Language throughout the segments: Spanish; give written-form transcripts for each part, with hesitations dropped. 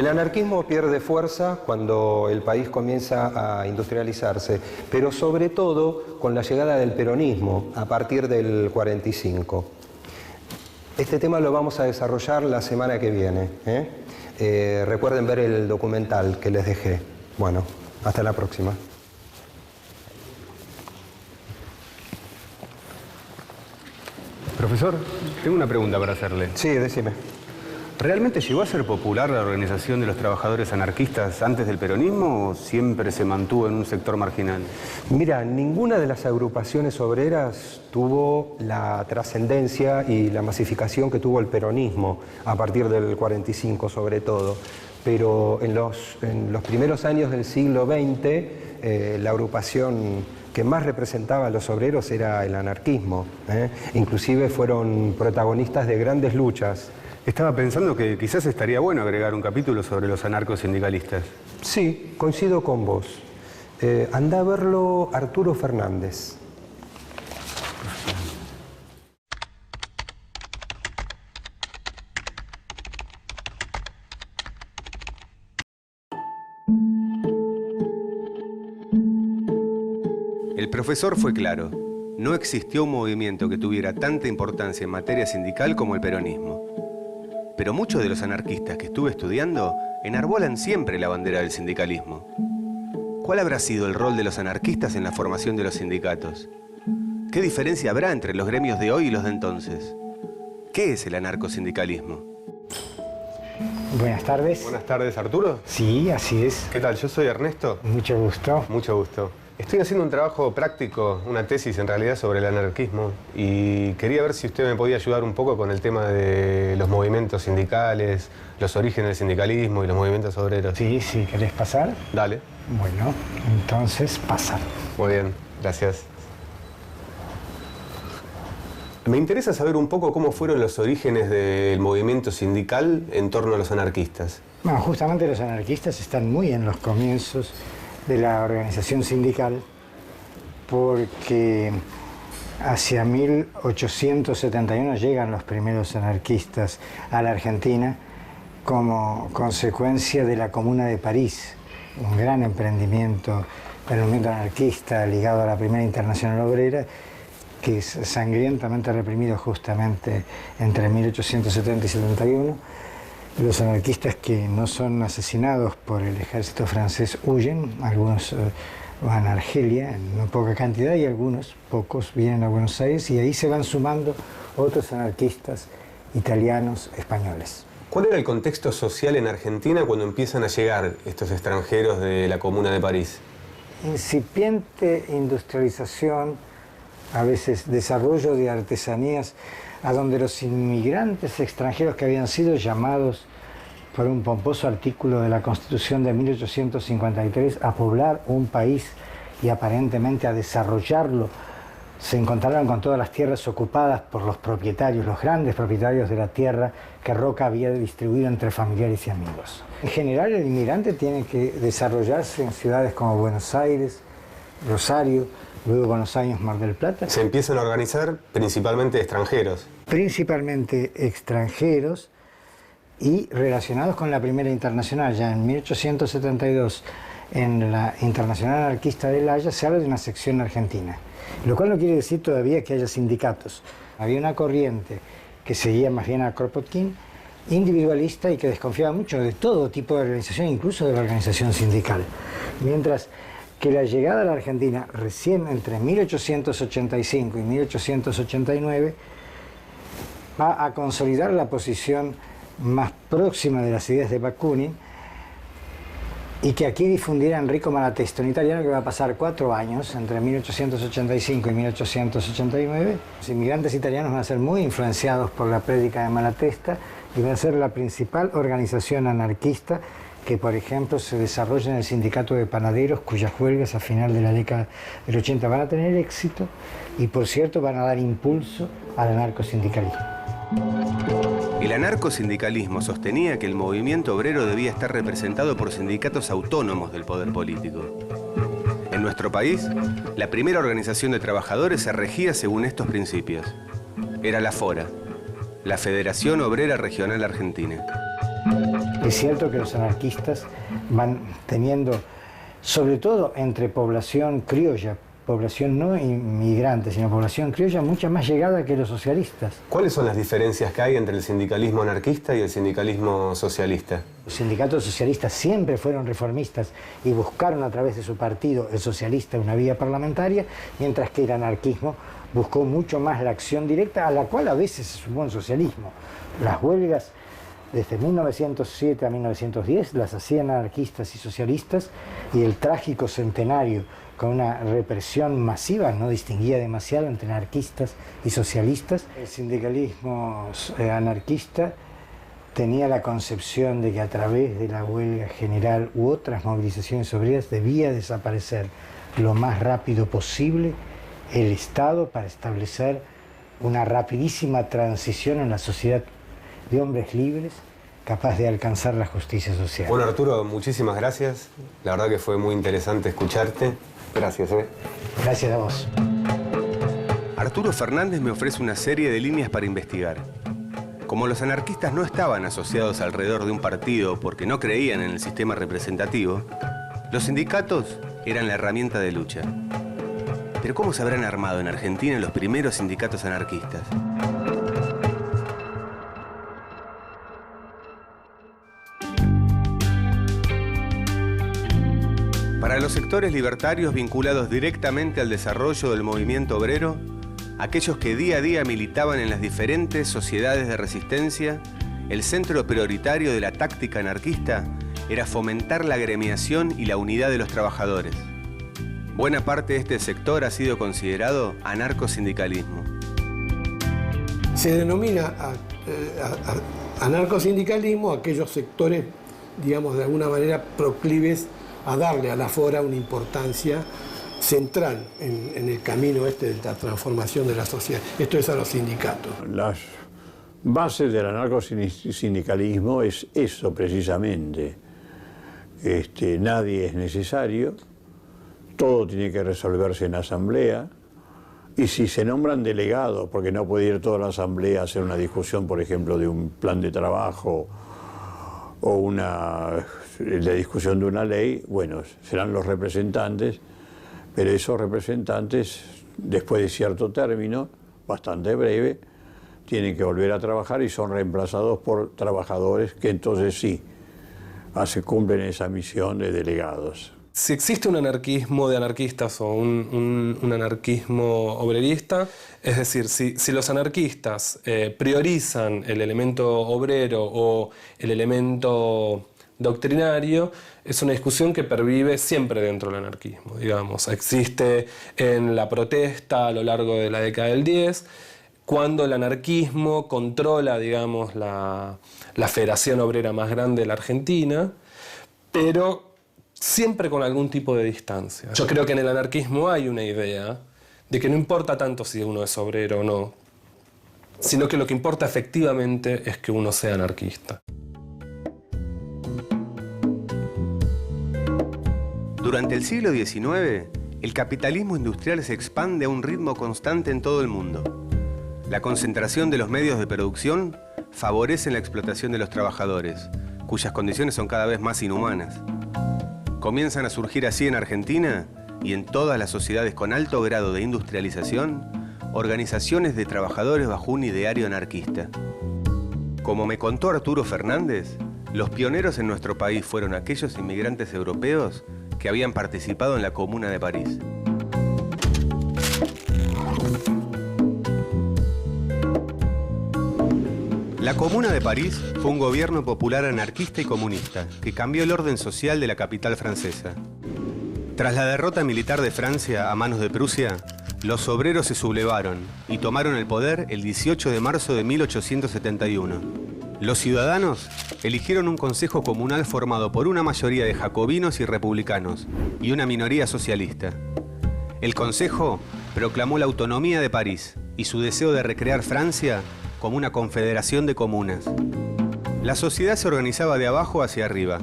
El anarquismo pierde fuerza cuando el país comienza a industrializarse, pero sobre todo con la llegada del peronismo a partir del 45. Este tema lo vamos a desarrollar la semana que viene. Recuerden ver el documental que les dejé. Bueno, hasta la próxima. Profesor, tengo una pregunta para hacerle. Sí, decime. ¿Realmente llegó a ser popular la organización de los trabajadores anarquistas antes del peronismo o siempre se mantuvo en un sector marginal? Mira, ninguna de las agrupaciones obreras tuvo la trascendencia y la masificación que tuvo el peronismo a partir del 45 sobre todo. Pero en los primeros años del siglo XX, la agrupación que más representaba a los obreros era el anarquismo. Inclusive fueron protagonistas de grandes luchas. Estaba pensando que quizás estaría bueno agregar un capítulo sobre los anarcosindicalistas. Sí, coincido con vos. Andá a verlo Arturo Fernández. El profesor fue claro. No existió un movimiento que tuviera tanta importancia en materia sindical como el peronismo. Pero muchos de los anarquistas que estuve estudiando enarbolan siempre la bandera del sindicalismo. ¿Cuál habrá sido el rol de los anarquistas en la formación de los sindicatos? ¿Qué diferencia habrá entre los gremios de hoy y los de entonces? ¿Qué es el anarcosindicalismo? Buenas tardes. Buenas tardes, Arturo. Sí, así es. ¿Qué tal? Yo soy Ernesto. Mucho gusto. Mucho gusto. Estoy haciendo un trabajo práctico, una tesis en realidad sobre el anarquismo y quería ver si usted me podía ayudar un poco con el tema de los movimientos sindicales, los orígenes del sindicalismo y los movimientos obreros. Sí, sí, ¿querés pasar? Dale. Bueno, entonces pasa. Muy bien, gracias. Me interesa saber un poco cómo fueron los orígenes del movimiento sindical en torno a los anarquistas. Bueno, justamente los anarquistas están muy en los comienzos de la organización sindical porque hacia 1871 llegan los primeros anarquistas a la Argentina como consecuencia de la Comuna de París, un gran emprendimiento del movimiento anarquista ligado a la Primera Internacional Obrera, que es sangrientamente reprimido justamente entre 1870 y 71. Los anarquistas que no son asesinados por el ejército francés huyen, algunos van a Argelia en muy poca cantidad y algunos, pocos, vienen a Buenos Aires y ahí se van sumando otros anarquistas italianos, españoles. ¿Cuál era el contexto social en Argentina cuando empiezan a llegar estos extranjeros de la Comuna de París? Incipiente industrialización, a veces desarrollo de artesanías, a donde los inmigrantes extranjeros que habían sido llamados por un pomposo artículo de la Constitución de 1853 a poblar un país y aparentemente a desarrollarlo, se encontraron con todas las tierras ocupadas por los propietarios, los grandes propietarios de la tierra que Roca había distribuido entre familiares y amigos. En general, el inmigrante tiene que desarrollarse en ciudades como Buenos Aires, Rosario, luego con los años Mar del Plata. Se empiezan a organizar principalmente extranjeros. Principalmente extranjeros y relacionados con la Primera Internacional. Ya en 1872, en la Internacional Anarquista de La Haya, se habla de una sección argentina, lo cual no quiere decir todavía que haya sindicatos. Había una corriente que seguía más bien a Kropotkin, individualista y que desconfiaba mucho de todo tipo de organización, incluso de la organización sindical. Mientras que la llegada a la Argentina, recién entre 1885 y 1889, va a consolidar la posición más próxima de las ideas de Bakunin y que aquí difundiera Enrico Malatesta, un italiano que va a pasar 4 años, entre 1885 y 1889. Los inmigrantes italianos van a ser muy influenciados por la prédica de Malatesta y va a ser la principal organización anarquista que, por ejemplo, se desarrolla en el sindicato de panaderos, cuyas huelgas a final de la década del 80 van a tener éxito y, por cierto, van a dar impulso al anarcosindicalismo. El anarcosindicalismo sostenía que el movimiento obrero debía estar representado por sindicatos autónomos del poder político. En nuestro país, la primera organización de trabajadores se regía según estos principios. Era la FORA, la Federación Obrera Regional Argentina. Es cierto que los anarquistas van teniendo, sobre todo entre población criolla, población no inmigrante, sino población criolla, mucha más llegada que los socialistas. ¿Cuáles son las diferencias que hay entre el sindicalismo anarquista y el sindicalismo socialista? Los sindicatos socialistas siempre fueron reformistas y buscaron a través de su partido, el socialista, una vía parlamentaria, mientras que el anarquismo buscó mucho más la acción directa, a la cual a veces se sumó el socialismo. Las huelgas desde 1907 a 1910 las hacían anarquistas y socialistas, y el trágico centenario, con una represión masiva, no distinguía demasiado entre anarquistas y socialistas. El sindicalismo anarquista tenía la concepción de que a través de la huelga general u otras movilizaciones obreras debía desaparecer lo más rápido posible el Estado para establecer una rapidísima transición en la sociedad de hombres libres, capaz de alcanzar la justicia social. Bueno, Arturo, muchísimas gracias. La verdad que fue muy interesante escucharte. Gracias. Gracias a vos. Arturo Fernández me ofrece una serie de líneas para investigar. Como los anarquistas no estaban asociados alrededor de un partido porque no creían en el sistema representativo, los sindicatos eran la herramienta de lucha. Pero ¿cómo se habrán armado en Argentina los primeros sindicatos anarquistas? Para los sectores libertarios vinculados directamente al desarrollo del movimiento obrero, aquellos que día a día militaban en las diferentes sociedades de resistencia, el centro prioritario de la táctica anarquista era fomentar la agremiación y la unidad de los trabajadores. Buena parte de este sector ha sido considerado anarcosindicalismo. Se denomina anarcosindicalismo aquellos sectores, digamos, de alguna manera proclives a darle a la FORA una importancia central en el camino de la transformación de la sociedad. Esto es a los sindicatos. Las bases del anarcosindicalismo es eso precisamente. Nadie es necesario, todo tiene que resolverse en asamblea, y si se nombran delegados, porque no puede ir toda la asamblea a hacer una discusión, por ejemplo, de un plan de trabajo o la discusión de una ley, bueno, serán los representantes, pero esos representantes, después de cierto término, bastante breve, tienen que volver a trabajar y son reemplazados por trabajadores que entonces sí, cumplen esa misión de delegados. Si existe un anarquismo de anarquistas o un anarquismo obrerista, es decir, si los anarquistas priorizan el elemento obrero o el elemento doctrinario, es una discusión que pervive siempre dentro del anarquismo, digamos. Existe en la protesta a lo largo de la década del 10, cuando el anarquismo controla, digamos, la federación obrera más grande de la Argentina, pero siempre con algún tipo de distancia. Yo creo que en el anarquismo hay una idea de que no importa tanto si uno es obrero o no, sino que lo que importa efectivamente es que uno sea anarquista. Durante el siglo XIX, el capitalismo industrial se expande a un ritmo constante en todo el mundo. La concentración de los medios de producción favorece la explotación de los trabajadores, cuyas condiciones son cada vez más inhumanas. Comienzan a surgir así en Argentina y en todas las sociedades con alto grado de industrialización, organizaciones de trabajadores bajo un ideario anarquista. Como me contó Arturo Fernández, los pioneros en nuestro país fueron aquellos inmigrantes europeos que habían participado en la Comuna de París. La Comuna de París fue un gobierno popular anarquista y comunista que cambió el orden social de la capital francesa. Tras la derrota militar de Francia a manos de Prusia, los obreros se sublevaron y tomaron el poder el 18 de marzo de 1871. Los ciudadanos eligieron un consejo comunal formado por una mayoría de jacobinos y republicanos y una minoría socialista. El consejo proclamó la autonomía de París y su deseo de recrear Francia como una confederación de comunas. La sociedad se organizaba de abajo hacia arriba.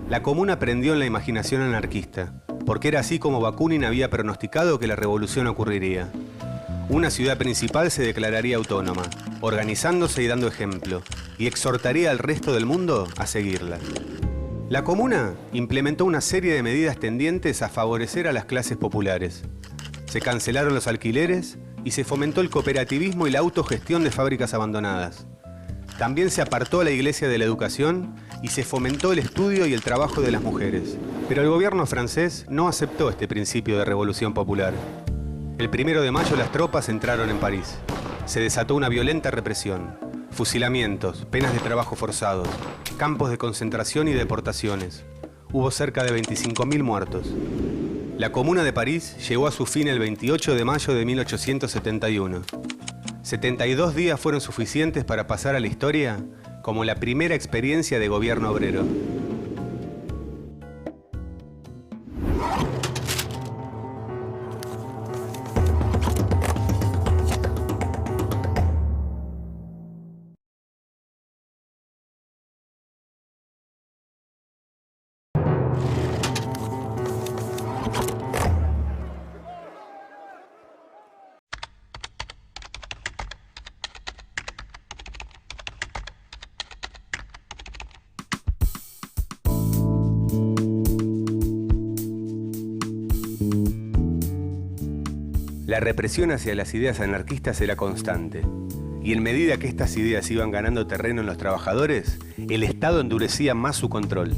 La comuna prendió en la imaginación anarquista, porque era así como Bakunin había pronosticado que la revolución ocurriría. una ciudad principal se declararía autónoma, organizándose y dando ejemplo, y exhortaría al resto del mundo a seguirla. La comuna implementó una serie de medidas tendientes a favorecer a las clases populares. Se cancelaron los alquileres y se fomentó el cooperativismo y la autogestión de fábricas abandonadas. También se apartó a la iglesia de la educación y se fomentó el estudio y el trabajo de las mujeres. Pero el gobierno francés no aceptó este principio de revolución popular. El 1 de mayo las tropas entraron en París. Se desató una violenta represión, fusilamientos, penas de trabajo forzados, campos de concentración y deportaciones. Hubo cerca de 25.000 muertos. La Comuna de París llegó a su fin el 28 de mayo de 1871. 72 días fueron suficientes para pasar a la historia como la primera experiencia de gobierno obrero. La represión hacia las ideas anarquistas era constante, y en medida que estas ideas iban ganando terreno en los trabajadores, el Estado endurecía más su control.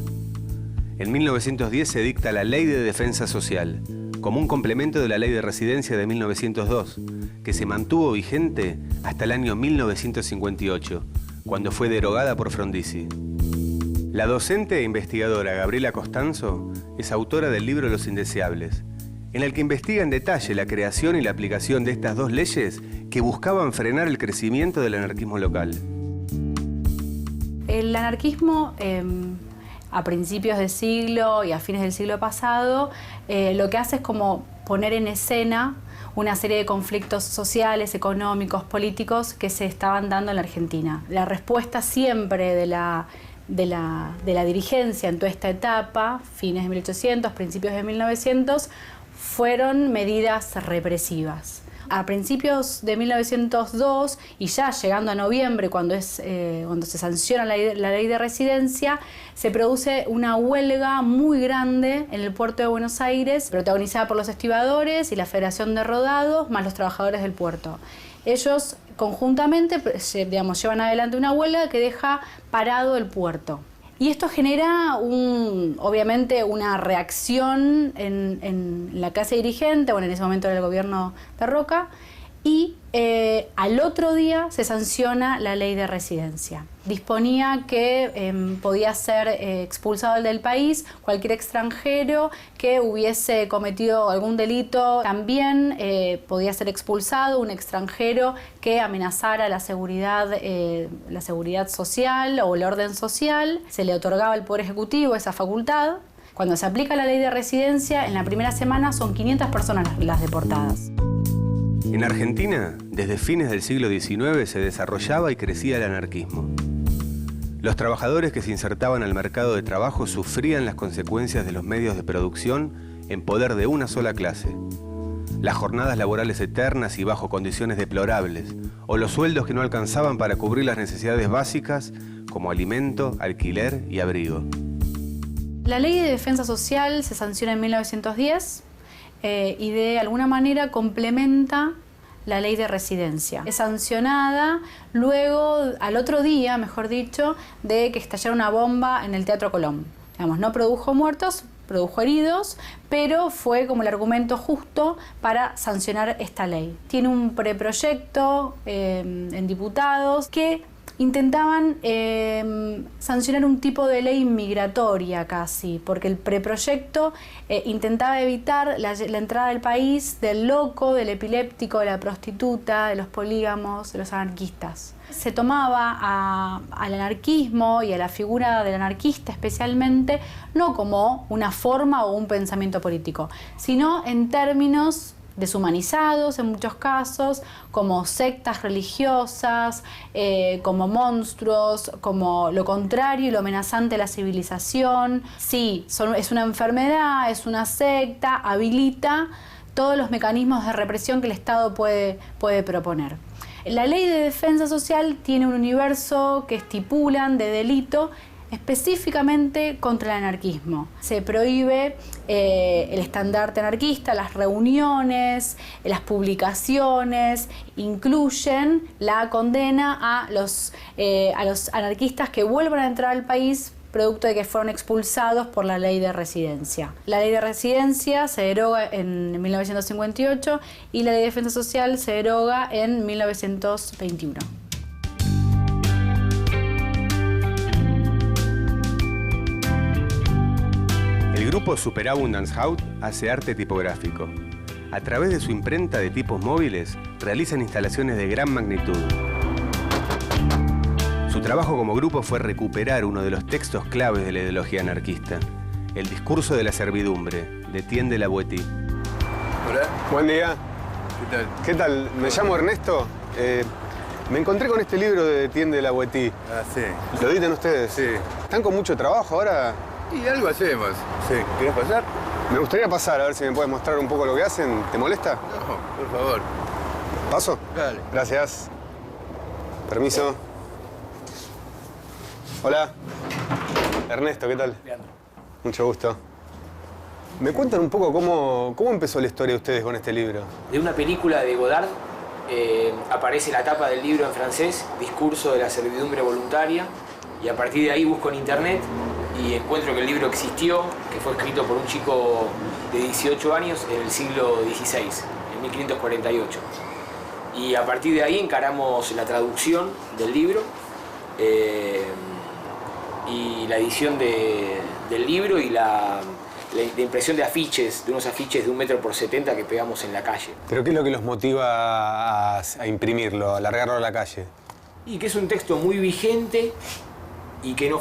En 1910 se dicta la Ley de Defensa Social, como un complemento de la Ley de Residencia de 1902, que se mantuvo vigente hasta el año 1958, cuando fue derogada por Frondizi. La docente e investigadora Gabriela Costanzo es autora del libro Los Indeseables, en el que investiga en detalle la creación y la aplicación de estas dos leyes que buscaban frenar el crecimiento del anarquismo local. El anarquismo a principios del siglo y a fines del siglo pasado lo que hace es como poner en escena una serie de conflictos sociales, económicos, políticos que se estaban dando en la Argentina. La respuesta siempre de la dirigencia en toda esta etapa, fines de 1800, principios de 1900, fueron medidas represivas. A principios de 1902 y ya llegando a noviembre, cuando se sanciona la ley de residencia, se produce una huelga muy grande en el puerto de Buenos Aires, protagonizada por los estibadores y la Federación de Rodados, más los trabajadores del puerto. Ellos conjuntamente, llevan adelante una huelga que deja parado el puerto. Y esto genera, obviamente, una reacción en la clase dirigente, bueno, en ese momento era el gobierno de Roca, y al otro día se sanciona la ley de residencia. Disponía que podía ser expulsado del país cualquier extranjero que hubiese cometido algún delito. También podía ser expulsado un extranjero que amenazara la seguridad social o el orden social. Se le otorgaba al Poder Ejecutivo esa facultad. Cuando se aplica la ley de residencia, en la primera semana son 500 personas las deportadas. En Argentina, desde fines del siglo XIX se desarrollaba y crecía el anarquismo. Los trabajadores que se insertaban al mercado de trabajo sufrían las consecuencias de los medios de producción en poder de una sola clase. Las jornadas laborales eternas y bajo condiciones deplorables, o los sueldos que no alcanzaban para cubrir las necesidades básicas como alimento, alquiler y abrigo. La Ley de Defensa Social se sanciona en 1910 y de alguna manera complementa la ley de residencia. Es sancionada luego, al otro día, mejor dicho, de que estallara una bomba en el Teatro Colón. No produjo muertos, produjo heridos, pero fue como el argumento justo para sancionar esta ley. Tiene un preproyecto en diputados que intentaban sancionar un tipo de ley migratoria casi, porque el preproyecto intentaba evitar la entrada del país del loco, del epiléptico, de la prostituta, de los polígamos, de los anarquistas. Se tomaba al anarquismo y a la figura del anarquista especialmente, no como una forma o un pensamiento político, sino en términos deshumanizados en muchos casos, como sectas religiosas, como monstruos, como lo contrario y lo amenazante de la civilización. Sí, es una enfermedad, es una secta, habilita todos los mecanismos de represión que el Estado puede proponer. La ley de defensa social tiene un universo que estipulan de delito específicamente contra el anarquismo. Se prohíbe el estandarte anarquista, las reuniones, las publicaciones, incluyen la condena a los anarquistas que vuelvan a entrar al país producto de que fueron expulsados por la ley de residencia. La ley de residencia se deroga en 1958 y la ley de defensa social se deroga en 1921. El grupo Superabundance House hace arte tipográfico. A través de su imprenta de tipos móviles, realizan instalaciones de gran magnitud. Su trabajo como grupo fue recuperar uno de los textos claves de la ideología anarquista, el discurso de la servidumbre, de Etienne de la Boétie. Hola. Buen día. ¿Qué tal? ¿Qué tal? Me llamo Ernesto. Me encontré con este libro de Etienne de la Boétie. Ah, sí. ¿Lo editan ustedes? Sí. ¿Están con mucho trabajo ahora? Y algo hacemos. Sí. ¿Querés pasar? Me gustaría pasar a ver si me puedes mostrar un poco lo que hacen. ¿Te molesta? No, por favor. ¿Paso? Dale. Gracias. Permiso. Hola. Ernesto, ¿qué tal? Leandro. Mucho gusto. ¿Me cuentan un poco cómo empezó la historia de ustedes con este libro? De una película de Godard aparece la tapa del libro en francés, Discurso de la servidumbre voluntaria, y a partir de ahí busco en internet y encuentro que el libro existió, que fue escrito por un chico de 18 años en el siglo XVI, en 1548. Y a partir de ahí encaramos la traducción del libro y la edición del libro y la impresión de afiches, de unos afiches de 1 metro por 70 que pegamos en la calle. ¿Pero qué es lo que los motiva a imprimirlo, a largarlo a la calle? Y que es un texto muy vigente y que no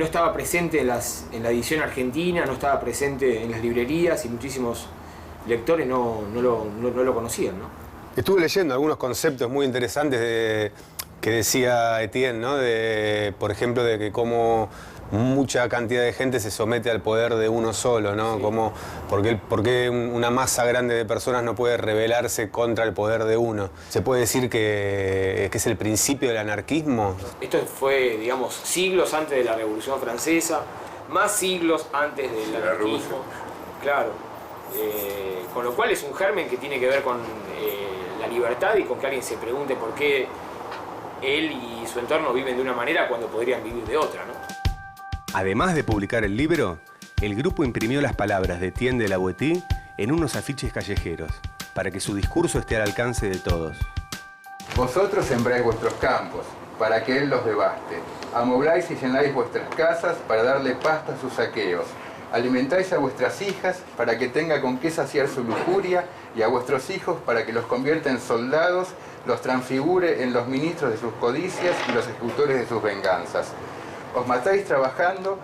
estaba presente en la edición argentina, no estaba presente en las librerías y muchísimos lectores no lo conocían, ¿no? Estuve leyendo algunos conceptos muy interesantes que decía Etienne, ¿no? Por ejemplo, de que cómo mucha cantidad de gente se somete al poder de uno solo, ¿no? Sí. ¿Por qué una masa grande de personas no puede rebelarse contra el poder de uno? ¿Se puede decir que es el principio del anarquismo? Esto fue, digamos, siglos antes de la Revolución Francesa, más siglos antes del anarquismo. Claro. Con lo cual es un germen que tiene que ver con la libertad y con que alguien se pregunte por qué él y su entorno viven de una manera cuando podrían vivir de otra, ¿no? Además de publicar el libro, el grupo imprimió las palabras de Etienne de la Boétie en unos afiches callejeros, para que su discurso esté al alcance de todos. Vosotros sembráis vuestros campos, para que él los devaste. Amobláis y llenáis vuestras casas para darle pasta a sus saqueos. Alimentáis a vuestras hijas para que tenga con qué saciar su lujuria y a vuestros hijos para que los convierta en soldados, los transfigure en los ministros de sus codicias y los ejecutores de sus venganzas. Os matáis trabajando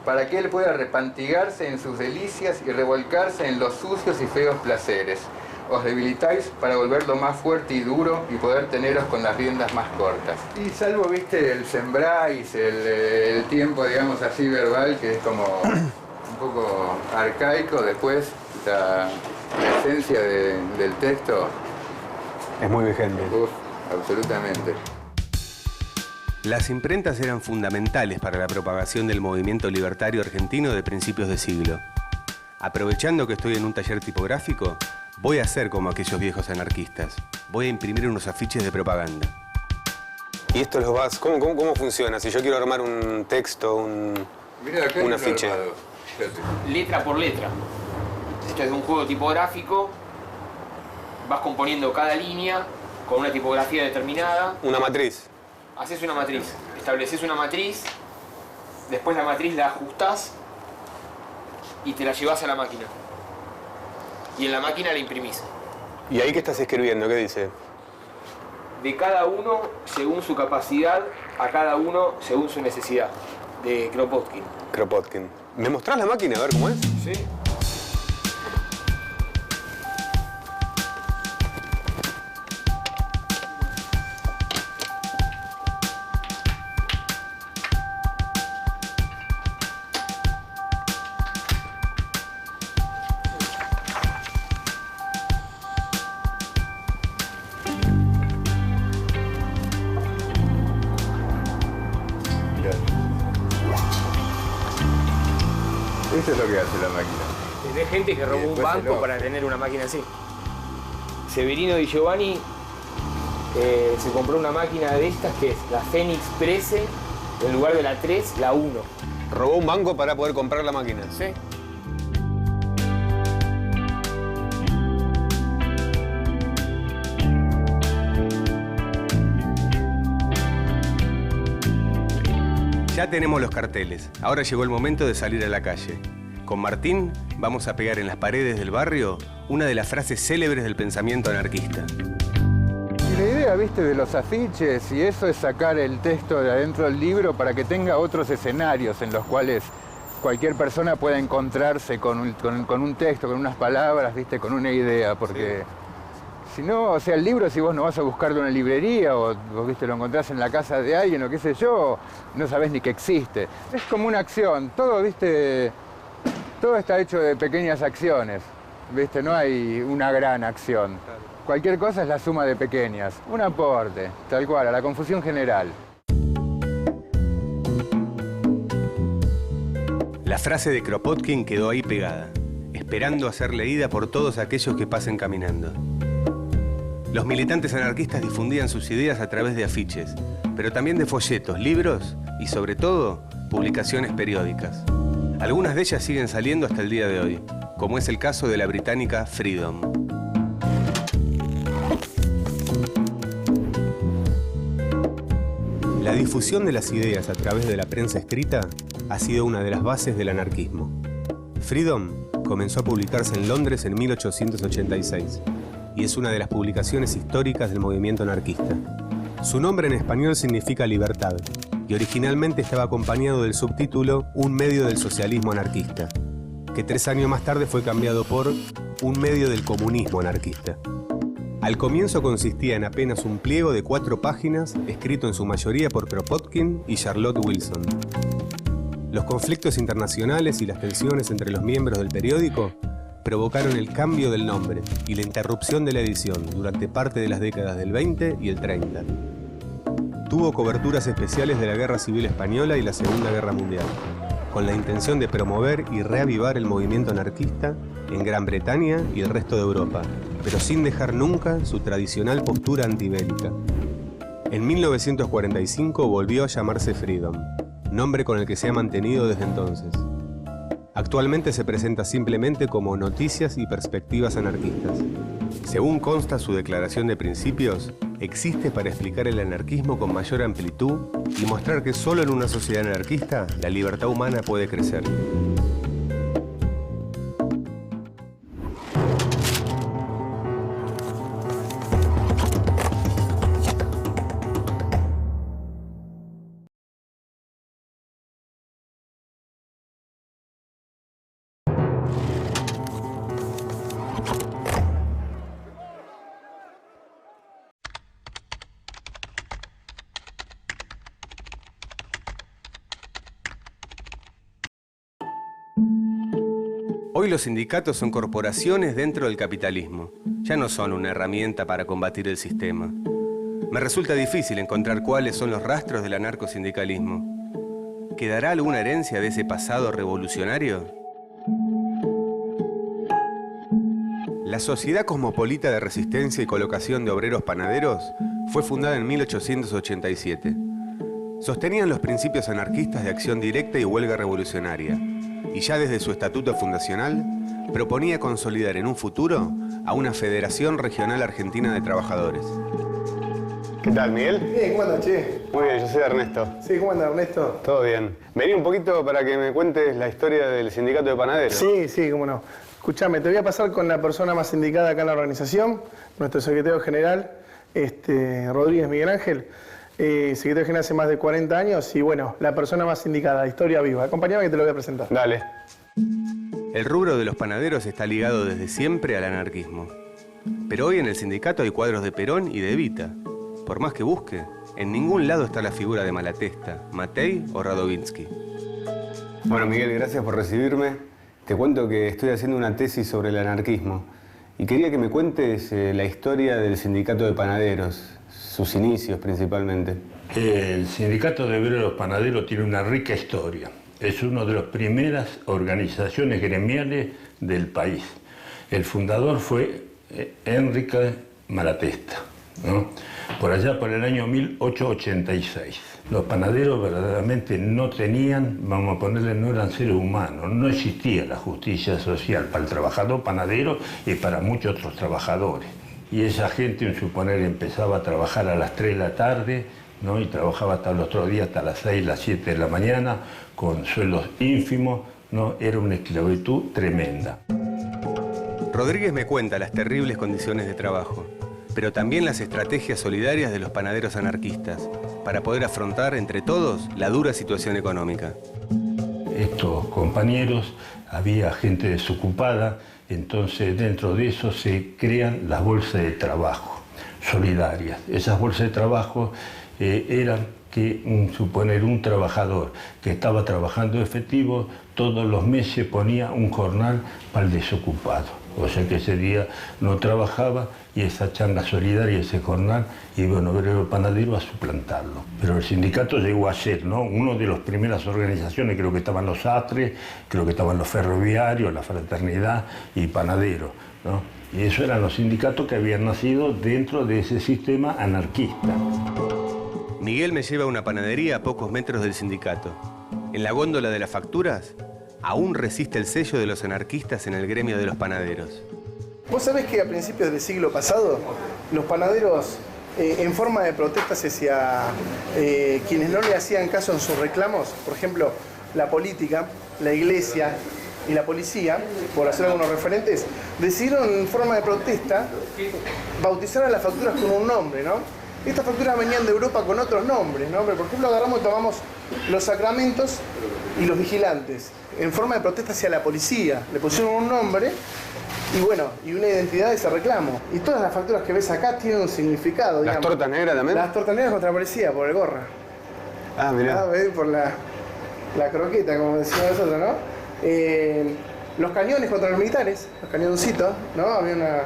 para que él pueda repantigarse en sus delicias y revolcarse en los sucios y feos placeres. Os debilitáis para volverlo más fuerte y duro y poder teneros con las riendas más cortas. Y salvo, viste, el sembráis, el tiempo, digamos así, verbal, que es como un poco arcaico, después la esencia del texto es muy vigente. Absolutamente. Las imprentas eran fundamentales para la propagación del movimiento libertario argentino de principios de siglo. Aprovechando que estoy en un taller tipográfico, voy a hacer como aquellos viejos anarquistas. Voy a imprimir unos afiches de propaganda. ¿Y esto cómo funciona? Si yo quiero armar un texto, un afiche. Letra por letra. Esto es un juego tipográfico. Vas componiendo cada línea con una tipografía determinada. Una matriz. Haces una matriz, estableces una matriz, después la matriz la ajustás y te la llevas a la máquina. Y en la máquina la imprimís. ¿Y ahí qué estás escribiendo? ¿Qué dice? De cada uno según su capacidad, a cada uno según su necesidad. De Kropotkin. Kropotkin. ¿Me mostrás la máquina a ver cómo es? Sí. Eso es lo que hace la máquina. De gente que robó un banco para tener una máquina así. Severino Di Giovanni se compró una máquina de estas que es la Fénix Prese, en lugar de la 3, la 1. ¿Robó un banco para poder comprar la máquina? Sí. Ya tenemos los carteles. Ahora llegó el momento de salir a la calle. Con Martín vamos a pegar en las paredes del barrio una de las frases célebres del pensamiento anarquista. Y la idea, viste, de los afiches y eso es sacar el texto de adentro del libro para que tenga otros escenarios en los cuales cualquier persona pueda encontrarse con un texto, con unas palabras, viste, con una idea, porque si no, o sea, el libro, si vos no vas a buscarlo en una librería o vos, viste, lo encontrás en la casa de alguien o qué sé yo, no sabés ni que existe. Es como una acción, todo, viste, todo está hecho de pequeñas acciones, viste, no hay una gran acción. Cualquier cosa es la suma de pequeñas, un aporte, tal cual, a la confusión general. La frase de Kropotkin quedó ahí pegada, esperando a ser leída por todos aquellos que pasen caminando. Los militantes anarquistas difundían sus ideas a través de afiches, pero también de folletos, libros y, sobre todo, publicaciones periódicas. Algunas de ellas siguen saliendo hasta el día de hoy, como es el caso de la británica Freedom. La difusión de las ideas a través de la prensa escrita ha sido una de las bases del anarquismo. Freedom comenzó a publicarse en Londres en 1886 y es una de las publicaciones históricas del movimiento anarquista. Su nombre en español significa libertad y originalmente estaba acompañado del subtítulo Un medio del socialismo anarquista, que 3 años más tarde fue cambiado por Un medio del comunismo anarquista. Al comienzo consistía en apenas un pliego de 4 páginas, escrito en su mayoría por Kropotkin y Charlotte Wilson. Los conflictos internacionales y las tensiones entre los miembros del periódico provocaron el cambio del nombre y la interrupción de la edición durante parte de las décadas del 20 y el 30. Tuvo coberturas especiales de la Guerra Civil Española y la Segunda Guerra Mundial, con la intención de promover y reavivar el movimiento anarquista en Gran Bretaña y el resto de Europa, pero sin dejar nunca su tradicional postura antibélica. En 1945 volvió a llamarse Freedom, nombre con el que se ha mantenido desde entonces. Actualmente se presenta simplemente como Noticias y Perspectivas Anarquistas. Según consta su declaración de principios, existe para explicar el anarquismo con mayor amplitud y mostrar que solo en una sociedad anarquista la libertad humana puede crecer. Hoy los sindicatos son corporaciones dentro del capitalismo. Ya no son una herramienta para combatir el sistema. Me resulta difícil encontrar cuáles son los rastros del anarcosindicalismo. ¿Quedará alguna herencia de ese pasado revolucionario? La Sociedad Cosmopolita de Resistencia y Colocación de Obreros Panaderos fue fundada en 1887. Sostenían los principios anarquistas de acción directa y huelga revolucionaria, y ya desde su estatuto fundacional proponía consolidar en un futuro a una Federación Regional Argentina de Trabajadores. ¿Qué tal, Miguel? Bien, ¿cómo andas, che? Muy bien, yo soy Ernesto. Sí, ¿cómo andas, Ernesto? Todo bien. Vení un poquito para que me cuentes la historia del sindicato de panaderos. Sí, cómo no. Escuchame, te voy a pasar con la persona más indicada acá en la organización, nuestro secretario general, Rodríguez Miguel Ángel. Secretario general hace más de 40 años y bueno, la persona más indicada, historia viva. Acompáñame que te lo voy a presentar. Dale. El rubro de los panaderos está ligado desde siempre al anarquismo. Pero hoy en el sindicato hay cuadros de Perón y de Evita. Por más que busque, en ningún lado está la figura de Malatesta, Matei o Radovinsky. Bueno, Miguel, gracias por recibirme. Te cuento que estoy haciendo una tesis sobre el anarquismo y quería que me cuentes la historia del sindicato de panaderos, sus inicios principalmente. El sindicato de obreros panaderos tiene una rica historia. es una de las primeras organizaciones gremiales del país. El fundador fue Enrique Malatesta, ¿no? Por allá por el año 1886. Los panaderos verdaderamente no tenían, vamos a ponerle, no eran seres humanos, no existía la justicia social para el trabajador panadero y para muchos otros trabajadores. Y esa gente, en suponer, empezaba a trabajar a las 3 de la tarde, ¿no? Y trabajaba hasta el otro día, hasta las 6, las 7 de la mañana, con sueldos ínfimos, ¿no? Era una esclavitud tremenda. Rodríguez me cuenta las terribles condiciones de trabajo, pero también las estrategias solidarias de los panaderos anarquistas para poder afrontar entre todos la dura situación económica. Estos compañeros, había gente desocupada, entonces dentro de eso se crean las bolsas de trabajo solidarias. Esas bolsas de trabajo eran que, suponer, un trabajador que estaba trabajando efectivo, todos los meses ponía un jornal para el desocupado. O sea que ese día no trabajaba y esa changa solidaria, ese jornal, iba un obrero panadero a suplantarlo. Pero el sindicato llegó a ser, ¿no?, una de las primeras organizaciones. Creo que estaban los sastres, creo que estaban los ferroviarios, la fraternidad y panaderos, ¿no? Y esos eran los sindicatos que habían nacido dentro de ese sistema anarquista. Miguel me lleva a una panadería a pocos metros del sindicato. En la góndola de las facturas, aún resiste el sello de los anarquistas en el gremio de los panaderos. ¿Vos sabés que a principios del siglo pasado los panaderos, en forma de protestas hacia quienes no le hacían caso en sus reclamos, por ejemplo, la política, la iglesia y la policía, por hacer algunos referentes, decidieron en forma de protesta bautizar a las facturas con un nombre, ¿no? Estas facturas venían de Europa con otros nombres, ¿no? Pero, por ejemplo, agarramos y tomamos los sacramentos y los vigilantes, en forma de protesta hacia la policía. Le pusieron un nombre y, bueno, y una identidad de ese reclamo. Y todas las facturas que ves acá tienen un significado, digamos. ¿Las tortas negras también? Las tortas negras contra la policía, por el gorra. Ah, mirá. Por la croqueta, como decimos nosotros, ¿no? Los cañones contra los militares, los cañoncitos, ¿no? Había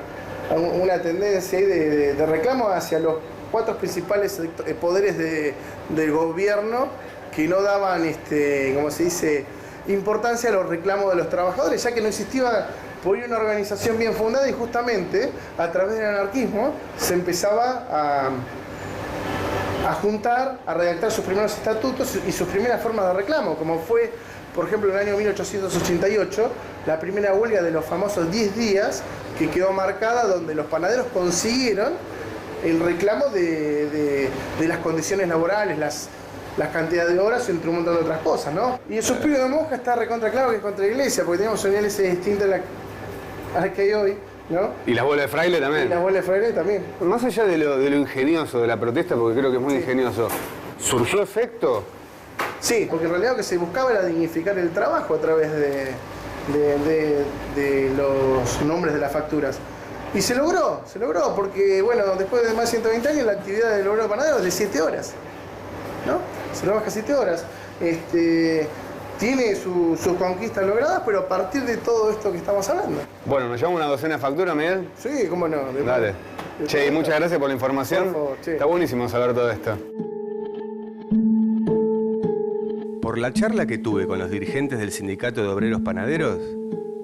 una tendencia ahí de reclamo hacia los 4 principales poderes del gobierno que no daban, como se dice, importancia a los reclamos de los trabajadores, ya que no existía por una organización bien fundada, y justamente a través del anarquismo se empezaba a juntar, a redactar sus primeros estatutos y sus primeras formas de reclamo, como fue, por ejemplo, en el año 1888, la primera huelga de los famosos 10 días, que quedó marcada donde los panaderos consiguieron el reclamo de las condiciones laborales, las cantidades de horas, entre un montón de otras cosas, ¿no? Y el suspiro de monja está recontra claro que es contra la iglesia, porque tenemos una iglesia distinta a la que hay hoy, ¿no? ¿Y las bolas de fraile también? Y las bolas de fraile también. Más allá de lo ingenioso de la protesta, porque creo que es muy ingenioso, ¿surgió efecto? Sí, porque en realidad lo que se buscaba era dignificar el trabajo a través de los nombres de las facturas. Y se logró, porque, bueno, después de más de 120 años la actividad del obrero panadero es de 7 horas, ¿no? Se trabaja 7 horas. Tiene sus conquistas logradas, pero a partir de todo esto que estamos hablando. Bueno, ¿nos llevamos una docena de facturas, Miguel? Sí, cómo no. Dale. Che, y muchas gracias por la información. Por favor, che. Está buenísimo saber todo esto. Por la charla que tuve con los dirigentes del Sindicato de Obreros Panaderos,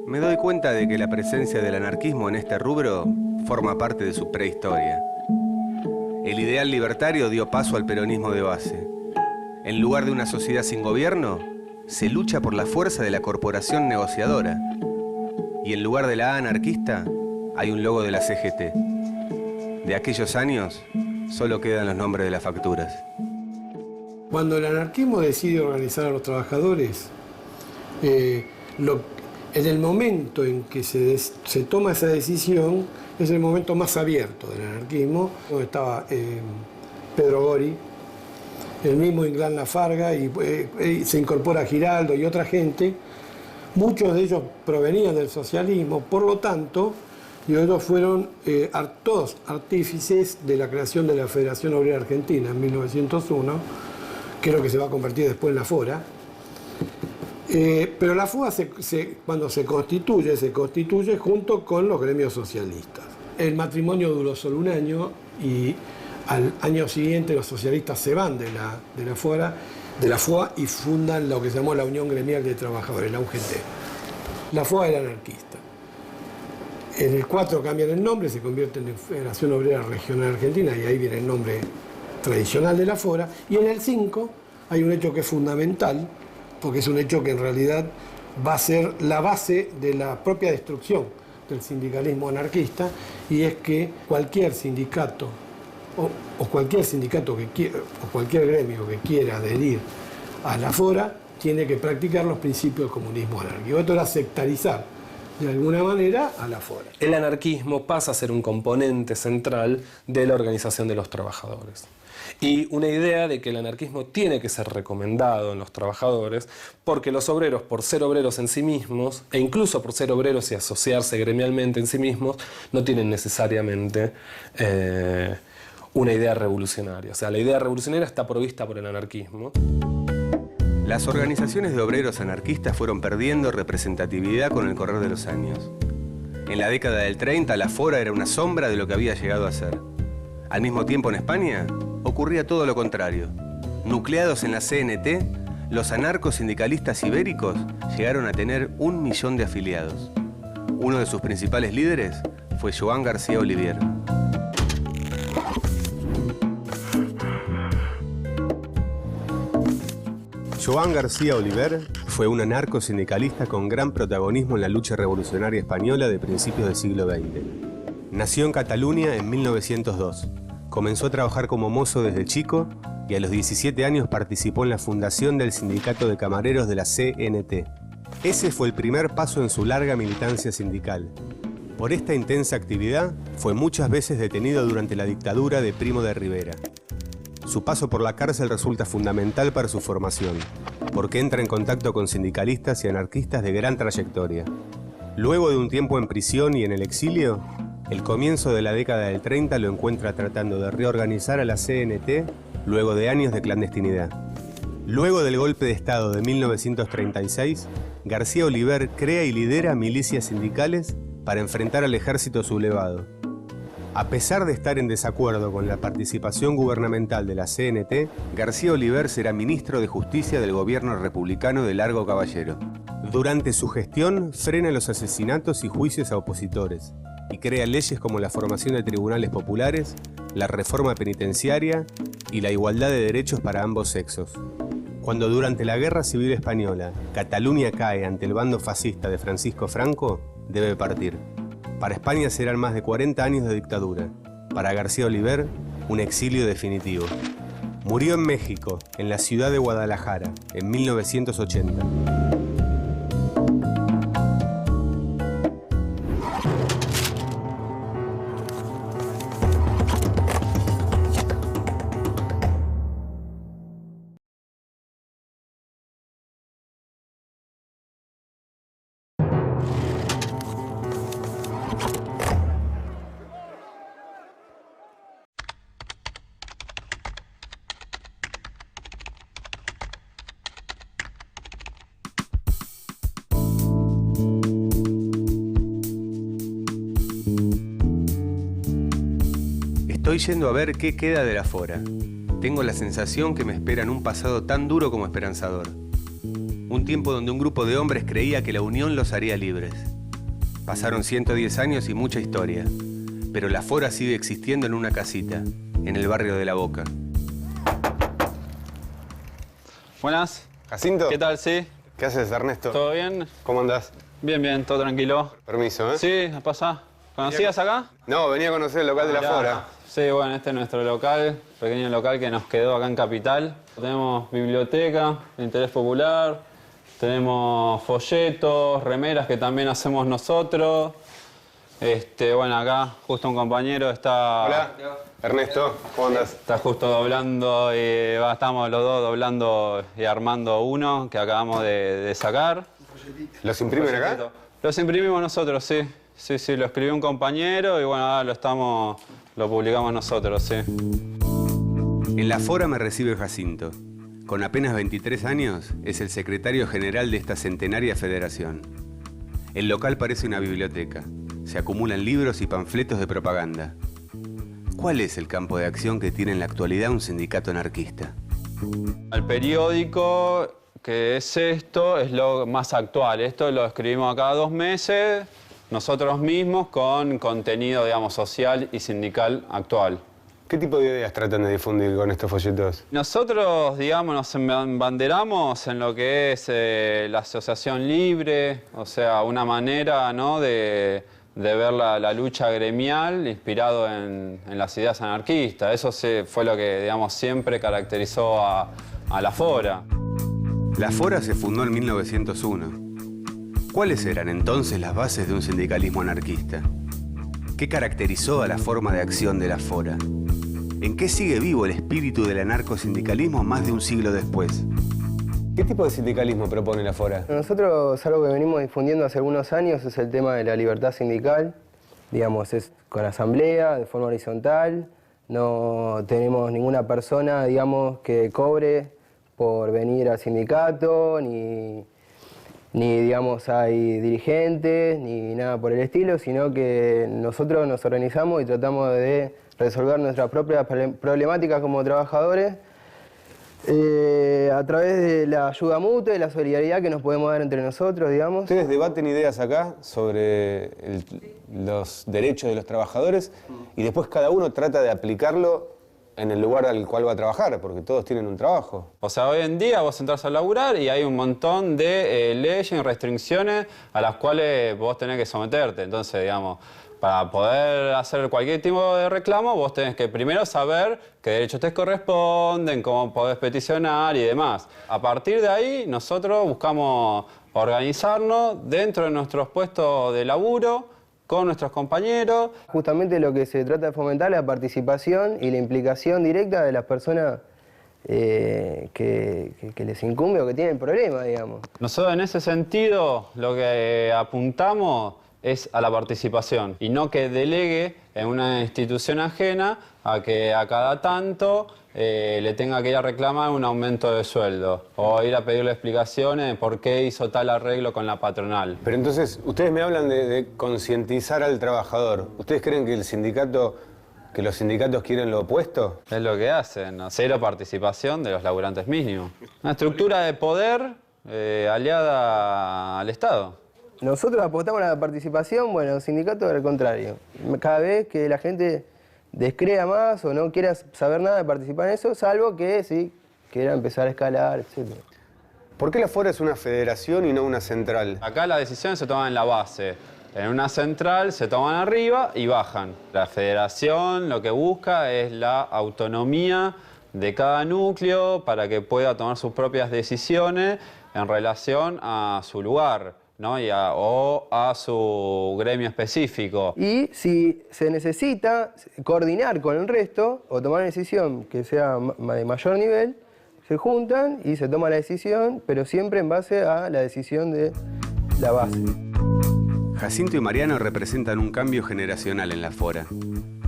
me doy cuenta de que la presencia del anarquismo en este rubro forma parte de su prehistoria. El ideal libertario dio paso al peronismo de base. En lugar de una sociedad sin gobierno, se lucha por la fuerza de la corporación negociadora. Y en lugar de la A anarquista, hay un logo de la CGT. De aquellos años, solo quedan los nombres de las facturas. Cuando el anarquismo decide organizar a los trabajadores, en el momento en que se toma esa decisión, es el momento más abierto del anarquismo, donde estaba Pedro Gori, el mismo Inglán Lafarga, y se incorpora Giraldo y otra gente. Muchos de ellos provenían del socialismo, por lo tanto, ellos fueron todos artífices de la creación de la Federación Obrera Argentina en 1901, que es lo que se va a convertir después en la FORA. Pero la FUA, cuando se constituye junto con los gremios socialistas. El matrimonio duró solo un año y al año siguiente los socialistas se van de la FORA de la FOA y fundan lo que se llamó la Unión Gremial de Trabajadores, la UGT. La FOA era anarquista. En el 4 cambian el nombre, se convierten en Federación Obrera Regional Argentina y ahí viene el nombre tradicional de la FORA. Y en el 5 hay un hecho que es fundamental, porque es un hecho que en realidad va a ser la base de la propia destrucción del sindicalismo anarquista, y es que cualquier sindicato o cualquier sindicato que quiera, o cualquier gremio que quiera adherir a la FORA tiene que practicar los principios del comunismo anárquico. Esto era sectarizar de alguna manera a la FORA. El anarquismo pasa a ser un componente central de la organización de los trabajadores. Y una idea de que el anarquismo tiene que ser recomendado en los trabajadores porque los obreros, por ser obreros en sí mismos, e incluso por ser obreros y asociarse gremialmente en sí mismos, no tienen necesariamente una idea revolucionaria. O sea, la idea revolucionaria está provista por el anarquismo. Las organizaciones de obreros anarquistas fueron perdiendo representatividad con el correr de los años. En la década del 30, la FORA era una sombra de lo que había llegado a ser. Al mismo tiempo, en España, ocurría todo lo contrario. Nucleados en la CNT, los anarcosindicalistas ibéricos llegaron a tener 1 millón de afiliados. Uno de sus principales líderes fue Joan García Olivier. Joan García Oliver fue un anarcosindicalista con gran protagonismo en la lucha revolucionaria española de principios del siglo XX. Nació en Cataluña en 1902. Comenzó a trabajar como mozo desde chico y a los 17 años participó en la fundación del Sindicato de Camareros de la CNT. Ese fue el primer paso en su larga militancia sindical. Por esta intensa actividad, fue muchas veces detenido durante la dictadura de Primo de Rivera. Su paso por la cárcel resulta fundamental para su formación, porque entra en contacto con sindicalistas y anarquistas de gran trayectoria. Luego de un tiempo en prisión y en el exilio, el comienzo de la década del 30 lo encuentra tratando de reorganizar a la CNT luego de años de clandestinidad. Luego del golpe de Estado de 1936, García Oliver crea y lidera milicias sindicales para enfrentar al ejército sublevado. A pesar de estar en desacuerdo con la participación gubernamental de la CNT, García Oliver será ministro de Justicia del gobierno republicano de Largo Caballero. Durante su gestión, frena los asesinatos y juicios a opositores y crea leyes como la formación de tribunales populares, la reforma penitenciaria y la igualdad de derechos para ambos sexos. Cuando durante la Guerra Civil Española, Cataluña cae ante el bando fascista de Francisco Franco, debe partir. Para España serán más de 40 años de dictadura. Para García Oliver, un exilio definitivo. Murió en México, en la ciudad de Guadalajara, en 1980. Estoy yendo a ver qué queda de la FORA. Tengo la sensación que me espera en un pasado tan duro como esperanzador. Un tiempo donde un grupo de hombres creía que la unión los haría libres. Pasaron 110 años y mucha historia, pero la FORA sigue existiendo en una casita, en el barrio de La Boca. Buenas. ¿Jacinto? ¿Qué tal? Sí. ¿Qué haces, Ernesto? ¿Todo bien? ¿Cómo andás? Bien, bien, todo tranquilo. Permiso, ¿eh? Sí, pasa. ¿Conocías acá? No, venía a conocer el local de la FORA. Sí, bueno, este es nuestro local, pequeño local que nos quedó acá en Capital. Tenemos biblioteca de interés popular, tenemos folletos, remeras que también hacemos nosotros. Bueno, acá justo un compañero está... Hola, Ernesto, ¿cómo andás? Está justo doblando, y estamos los dos doblando y armando uno que acabamos de sacar. ¿Los imprimen acá? Los imprimimos nosotros, sí. Sí, lo escribió un compañero y bueno, ahora lo publicamos nosotros, sí. En la FORA me recibe Jacinto. Con apenas 23 años, es el secretario general de esta centenaria federación. El local parece una biblioteca. Se acumulan libros y panfletos de propaganda. ¿Cuál es el campo de acción que tiene en la actualidad un sindicato anarquista? El periódico, que es esto, es lo más actual. Esto lo escribimos cada 2 meses, nosotros mismos, con contenido, digamos, social y sindical actual. ¿Qué tipo de ideas tratan de difundir con estos folletos? Nosotros, digamos, nos embanderamos en lo que es la asociación libre, o sea, una manera, ¿no?, de ver la lucha gremial inspirado en las ideas anarquistas. Eso fue lo que, digamos, siempre caracterizó a la Fora. La Fora se fundó en 1901. ¿Cuáles eran entonces las bases de un sindicalismo anarquista? ¿Qué caracterizó a la forma de acción de la Fora? ¿En qué sigue vivo el espíritu del anarcosindicalismo más de un siglo después? ¿Qué tipo de sindicalismo propone la Fora? Nosotros algo que venimos difundiendo hace algunos años es el tema de la libertad sindical. Digamos, es con asamblea, de forma horizontal. No tenemos ninguna persona, digamos, que cobre por venir al sindicato, ni digamos, hay dirigentes, ni nada por el estilo, sino que nosotros nos organizamos y tratamos de resolver nuestras propias problemáticas como trabajadores a través de la ayuda mutua y la solidaridad que nos podemos dar entre nosotros, digamos. Ustedes debaten ideas acá sobre los derechos de los trabajadores y después cada uno trata de aplicarlo en el lugar al cual va a trabajar, porque todos tienen un trabajo. O sea, hoy en día vos entras a laburar y hay un montón de leyes y restricciones a las cuales vos tenés que someterte. Entonces, digamos, para poder hacer cualquier tipo de reclamo, vos tenés que primero saber qué derechos te corresponden, cómo podés peticionar y demás. A partir de ahí, nosotros buscamos organizarnos dentro de nuestros puestos de laburo, con nuestros compañeros. Justamente lo que se trata de fomentar es la participación y la implicación directa de las personas que les incumbe o que tienen problemas, digamos. Nosotros en ese sentido lo que apuntamos es a la participación y no que delegue en una institución ajena a que a cada tanto le tenga que ir a reclamar un aumento de sueldo o ir a pedirle explicaciones de por qué hizo tal arreglo con la patronal. Pero entonces, ustedes me hablan de concientizar al trabajador. ¿Ustedes creen que los sindicatos quieren lo opuesto? Es lo que hacen, ¿no? Cero participación de los laburantes mínimos. Una estructura de poder aliada al Estado. Nosotros apostamos a la participación, bueno, los sindicatos al contrario. Cada vez que la gente descrea más o no quiera saber nada de participar en eso, salvo que sí quiera empezar a escalar, etc. ¿Por qué la Fora es una federación y no una central? Acá las decisiones se toman en la base. En una central se toman arriba y bajan. La federación lo que busca es la autonomía de cada núcleo para que pueda tomar sus propias decisiones en relación a su lugar, ¿no? o a su gremio específico. Y si se necesita coordinar con el resto o tomar una decisión que sea de mayor nivel, se juntan y se toma la decisión, pero siempre en base a la decisión de la base. Jacinto y Mariano representan un cambio generacional en la Fora.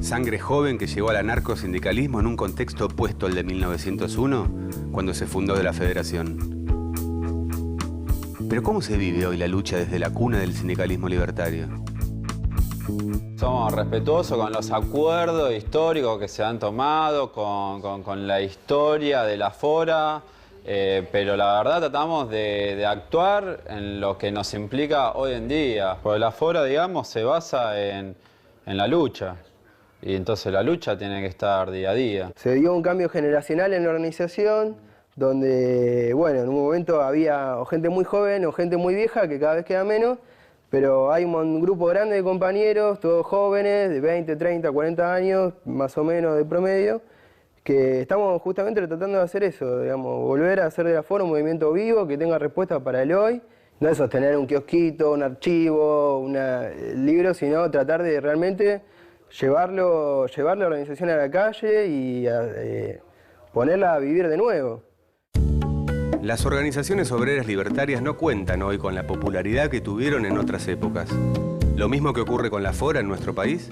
Sangre joven que llegó al anarcosindicalismo en un contexto opuesto al de 1901, cuando se fundó la Federación. Pero ¿cómo se vive hoy la lucha desde la cuna del sindicalismo libertario? Somos respetuosos con los acuerdos históricos que se han tomado, con la historia de la Fora, pero la verdad tratamos de actuar en lo que nos implica hoy en día. Porque la Fora, digamos, se basa en la lucha. Y entonces la lucha tiene que estar día a día. Se dio un cambio generacional en la organización, donde, bueno, en un momento había o gente muy joven o gente muy vieja, que cada vez queda menos, pero hay un grupo grande de compañeros, todos jóvenes, de 20, 30, 40 años, más o menos de promedio, que estamos justamente tratando de hacer eso, digamos, volver a hacer de la Fora un movimiento vivo, que tenga respuesta para el hoy. No es sostener un kiosquito, un archivo, un libro, sino tratar de realmente llevar la organización a la calle y ponerla a vivir de nuevo. Las organizaciones obreras libertarias no cuentan hoy con la popularidad que tuvieron en otras épocas. Lo mismo que ocurre con la Fora en nuestro país,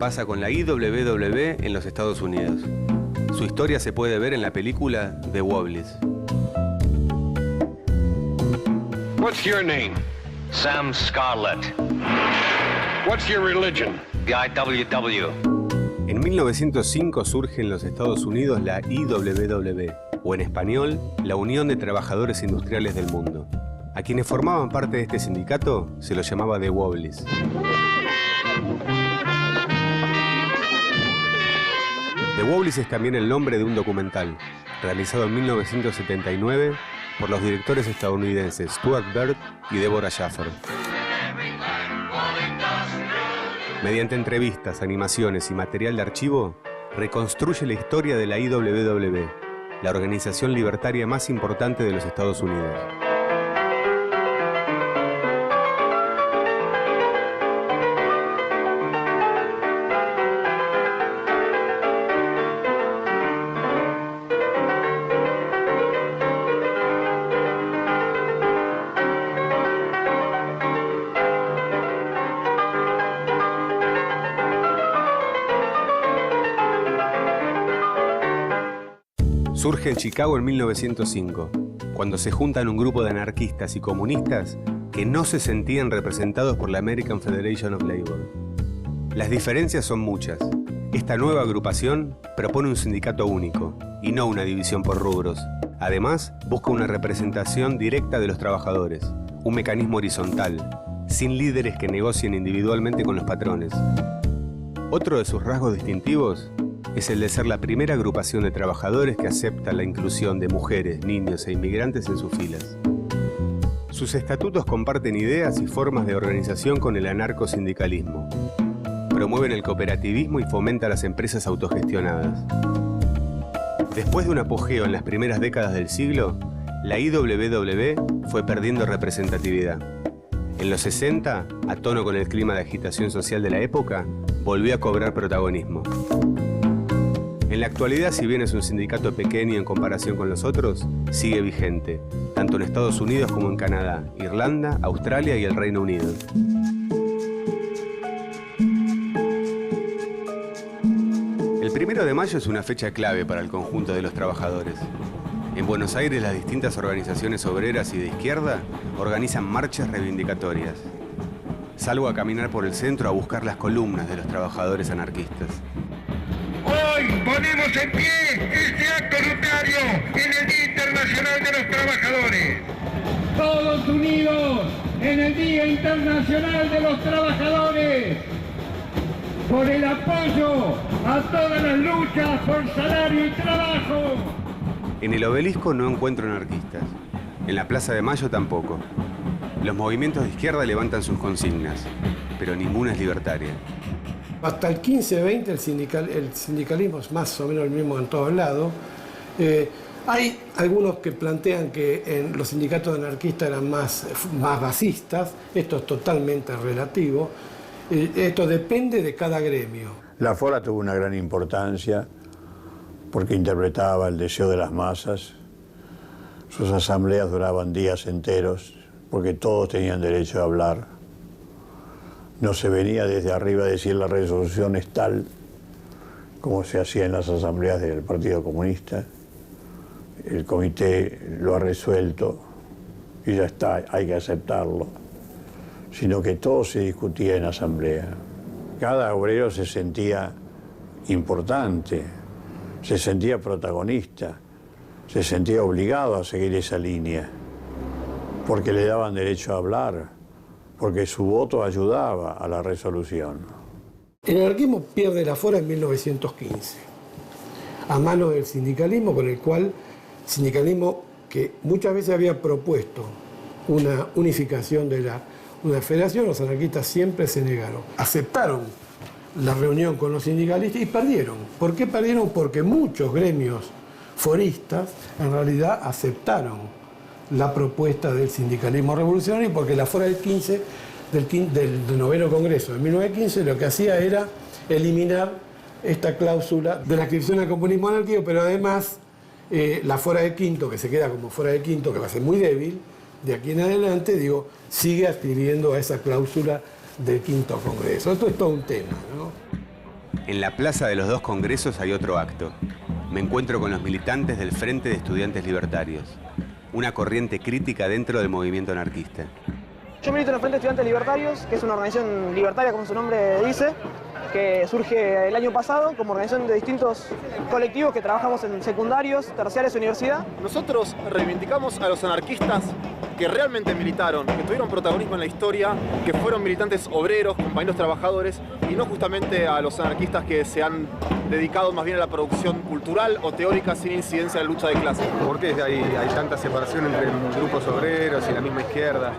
pasa con la IWW en los Estados Unidos. Su historia se puede ver en la película The Wobblies. What's your name? Sam Scarlett. What's your religion? The IWW. En 1905 surge en los Estados Unidos la IWW, o en español, la Unión de Trabajadores Industriales del Mundo. A quienes formaban parte de este sindicato se los llamaba The Wobblies. The Wobblies es también el nombre de un documental, realizado en 1979 por los directores estadounidenses Stuart Bird y Deborah Schaffer. Mediante entrevistas, animaciones y material de archivo, reconstruye la historia de la IWW, la organización libertaria más importante de los Estados Unidos. Surge en Chicago en 1905, cuando se juntan un grupo de anarquistas y comunistas que no se sentían representados por la American Federation of Labor. Las diferencias son muchas. Esta nueva agrupación propone un sindicato único, y no una división por rubros. Además, busca una representación directa de los trabajadores, un mecanismo horizontal, sin líderes que negocien individualmente con los patrones. Otro de sus rasgos distintivos es el de ser la primera agrupación de trabajadores que acepta la inclusión de mujeres, niños e inmigrantes en sus filas. Sus estatutos comparten ideas y formas de organización con el anarcosindicalismo. Promueven el cooperativismo y fomentan las empresas autogestionadas. Después de un apogeo en las primeras décadas del siglo, la IWW fue perdiendo representatividad. En los 60, a tono con el clima de agitación social de la época, volvió a cobrar protagonismo. En la actualidad, si bien es un sindicato pequeño en comparación con los otros, sigue vigente, tanto en Estados Unidos como en Canadá, Irlanda, Australia y el Reino Unido. El 1 de mayo es una fecha clave para el conjunto de los trabajadores. En Buenos Aires, las distintas organizaciones obreras y de izquierda organizan marchas reivindicatorias. Salgo a caminar por el centro a buscar las columnas de los trabajadores anarquistas. Hoy ponemos en pie este acto unitario en el Día Internacional de los Trabajadores. Todos unidos en el Día Internacional de los Trabajadores, por el apoyo a todas las luchas por salario y trabajo. En el obelisco no encuentro anarquistas. En la Plaza de Mayo tampoco. Los movimientos de izquierda levantan sus consignas, pero ninguna es libertaria. Hasta el 15-20 el sindicalismo es más o menos el mismo en todos lados. Hay algunos que plantean que los sindicatos anarquistas eran más basistas. Esto es totalmente relativo. Esto depende de cada gremio. La FORA tuvo una gran importancia porque interpretaba el deseo de las masas. Sus asambleas duraban días enteros porque todos tenían derecho a hablar. No se venía desde arriba a decir la resolución es tal, como se hacía en las asambleas del Partido Comunista. El comité lo ha resuelto y ya está, hay que aceptarlo. Sino que todo se discutía en asamblea. Cada obrero se sentía importante, se sentía protagonista, se sentía obligado a seguir esa línea, porque le daban derecho a hablar, porque su voto ayudaba a la resolución. El anarquismo pierde la FORA en 1915, a manos del sindicalismo, con el cual sindicalismo que muchas veces había propuesto una unificación de una federación, los anarquistas siempre se negaron. Aceptaron la reunión con los sindicalistas y perdieron. ¿Por qué perdieron? Porque muchos gremios foristas en realidad aceptaron la propuesta del sindicalismo revolucionario, porque la FORA del 15, del noveno Congreso de 1915, lo que hacía era eliminar esta cláusula de la adscripción al comunismo anárquico, pero además la FORA del quinto, que se queda como FORA del quinto, que va a ser muy débil, de aquí en adelante, sigue adquiriendo a esa cláusula del quinto Congreso. Esto es todo un tema, ¿no? En la plaza de los dos congresos hay otro acto. Me encuentro con los militantes del Frente de Estudiantes Libertarios, una corriente crítica dentro del movimiento anarquista. Yo milito en el Frente de Estudiantes Libertarios, que es una organización libertaria, como su nombre dice. que surge el año pasado como organización de distintos colectivos que trabajamos en secundarios, terciarios y universidad. Nosotros reivindicamos a los anarquistas que realmente militaron, que tuvieron protagonismo en la historia, que fueron militantes obreros, compañeros trabajadores, y no justamente a los anarquistas que se han dedicado más bien a la producción cultural o teórica sin incidencia en la lucha de clases. ¿Por qué hay tanta separación entre grupos obreros y la misma izquierda?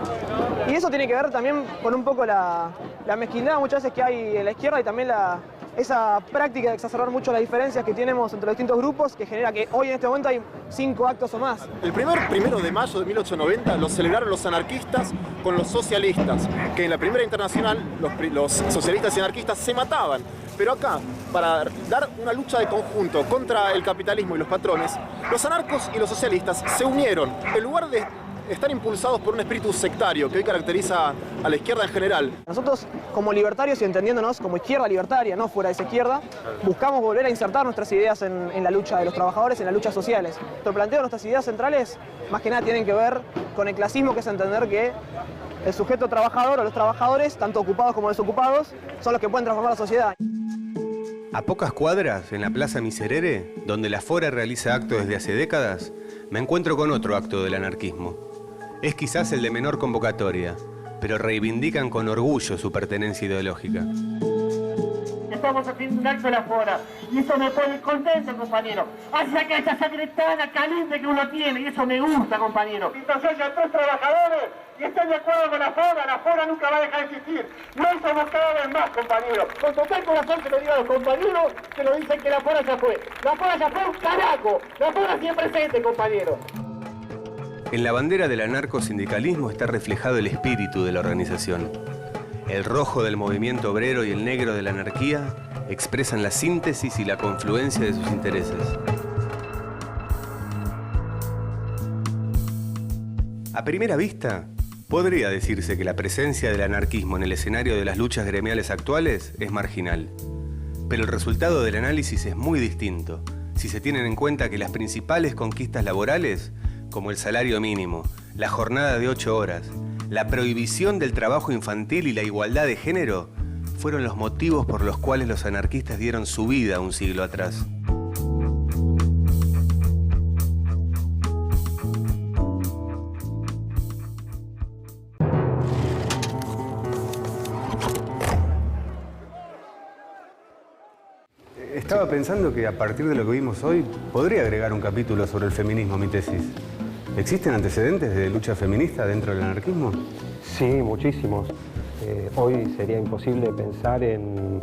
Y eso tiene que ver también con un poco la mezquindad muchas veces que hay en la izquierda y también esa práctica de exacerbar mucho las diferencias que tenemos entre los distintos grupos que genera que hoy en este momento hay 5 actos o más. El 1 de mayo de 1890 lo celebraron los anarquistas con los socialistas, que en la primera internacional los socialistas y anarquistas se mataban. Pero acá, para dar una lucha de conjunto contra el capitalismo y los patrones, los anarcos y los socialistas se unieron. En lugar de estar impulsados por un espíritu sectario que hoy caracteriza a la izquierda en general. Nosotros, como libertarios y entendiéndonos como izquierda libertaria, no fuera de esa izquierda, buscamos volver a insertar nuestras ideas en la lucha de los trabajadores, en las luchas sociales. Nuestro planteo de nuestras ideas centrales, más que nada, tienen que ver con el clasismo, que es entender que el sujeto trabajador o los trabajadores, tanto ocupados como desocupados, son los que pueden transformar la sociedad. A pocas cuadras, en la Plaza Miserere, donde la Fora realiza actos desde hace décadas, me encuentro con otro acto del anarquismo. Es quizás el de menor convocatoria, pero reivindican con orgullo su pertenencia ideológica. Estamos haciendo un acto de la Fora y eso me pone contento, compañero. Hacia que esa secretaria caliente que uno tiene y eso me gusta, compañero. Entonces ya todos trabajadores y estén de acuerdo con la Fora nunca va a dejar de existir. No somos cada vez más, compañero. Con total corazón que le digo a los compañeros que nos dicen que la Fora ya fue. La Fora ya fue un carajo. La Fora siempre presente, compañero. En la bandera del anarcosindicalismo está reflejado el espíritu de la organización. El rojo del movimiento obrero y el negro de la anarquía expresan la síntesis y la confluencia de sus intereses. A primera vista, podría decirse que la presencia del anarquismo en el escenario de las luchas gremiales actuales es marginal. Pero el resultado del análisis es muy distinto, si se tienen en cuenta que las principales conquistas laborales, como el salario mínimo, la jornada de 8 horas, la prohibición del trabajo infantil y la igualdad de género, fueron los motivos por los cuales los anarquistas dieron su vida un siglo atrás. Estaba pensando que a partir de lo que vimos hoy, podría agregar un capítulo sobre el feminismo a mi tesis. ¿Existen antecedentes de lucha feminista dentro del anarquismo? Sí, muchísimos. Hoy sería imposible pensar en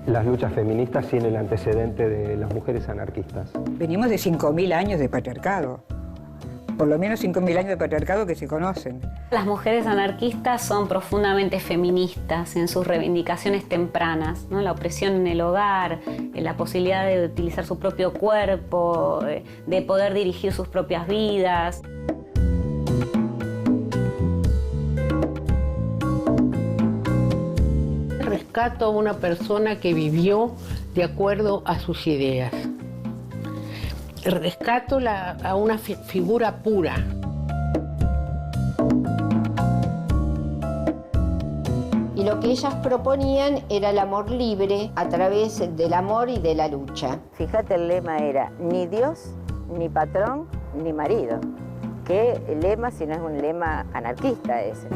las luchas feministas sin el antecedente de las mujeres anarquistas. Venimos de 5.000 años de patriarcado. Por lo menos 5.000 años de patriarcado que se conocen. Las mujeres anarquistas son profundamente feministas en sus reivindicaciones tempranas, ¿no? La opresión en el hogar, la posibilidad de utilizar su propio cuerpo, de poder dirigir sus propias vidas. Rescato a una persona que vivió de acuerdo a sus ideas. Rescato a una figura pura. Y lo que ellas proponían era el amor libre a través del amor y de la lucha. Fíjate, el lema era ni Dios, ni patrón, ni marido. ¿Qué lema si no es un lema anarquista ese?